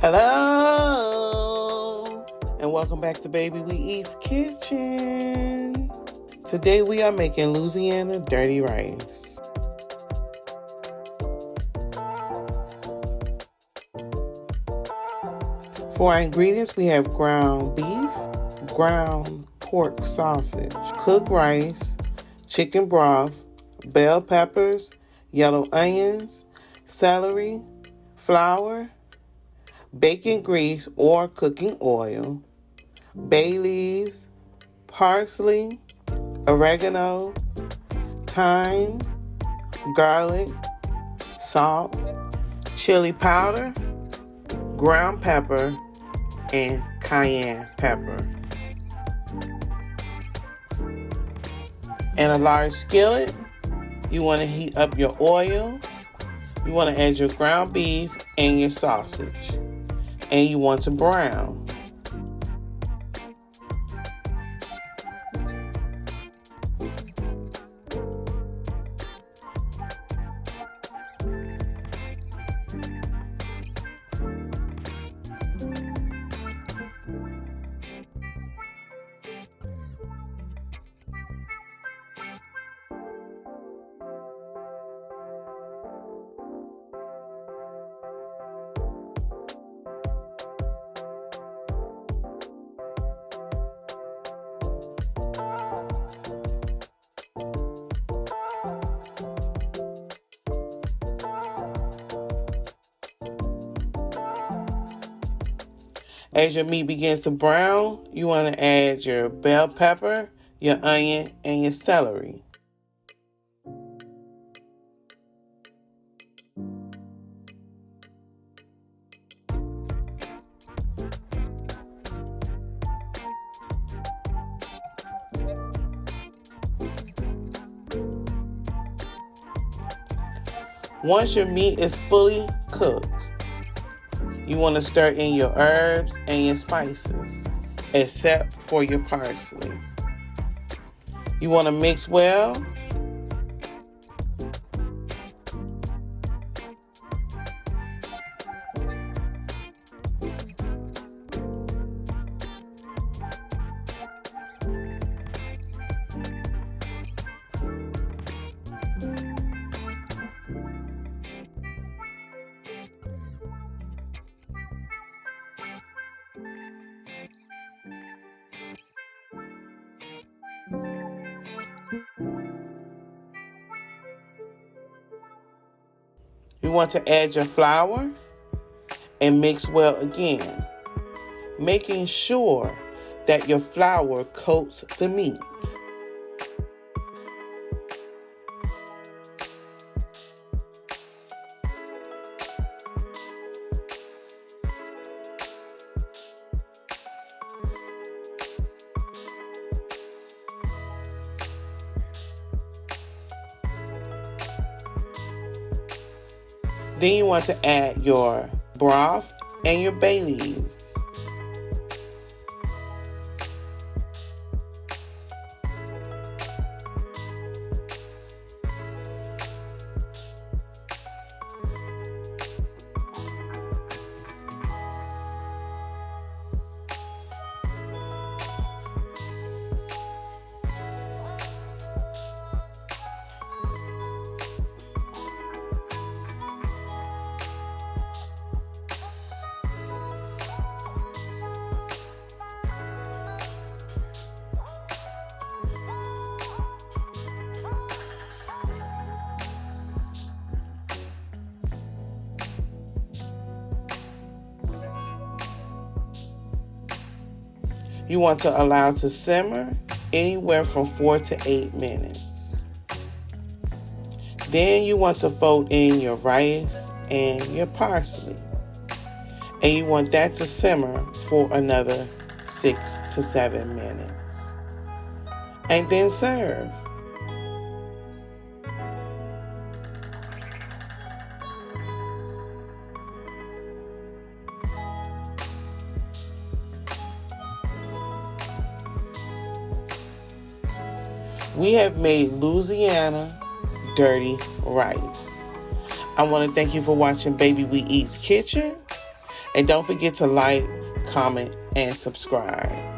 Hello, and welcome back to Baby We Eat's Kitchen. Today we are making Louisiana Dirty Rice. For our ingredients, we have ground beef, ground pork sausage, cooked rice, chicken broth, bell peppers, yellow onions, celery, flour, bacon grease or cooking oil, bay leaves, parsley, oregano, thyme, garlic, salt, chili powder, ground pepper, and cayenne pepper. In a large skillet, you want to heat up your oil. You want to add your ground beef and your sausage. And you want to brown. As your meat begins to brown, you want to add your bell pepper, your onion, and your celery. Once your meat is fully cooked, you want to stir in your herbs and your spices, except for your parsley. You want to mix well. You want to add your flour and mix well again, making sure that your flour coats the meat. Then you want to add your broth and your bay leaves. You want to allow to simmer anywhere from 4 to 8 minutes. Then you want to fold in your rice and your parsley. And you want that to simmer for another 6 to 7 minutes. And then serve. We have made Louisiana Dirty Rice. I want to thank you for watching Baby We Eat's Kitchen. And don't forget to like, comment, and subscribe.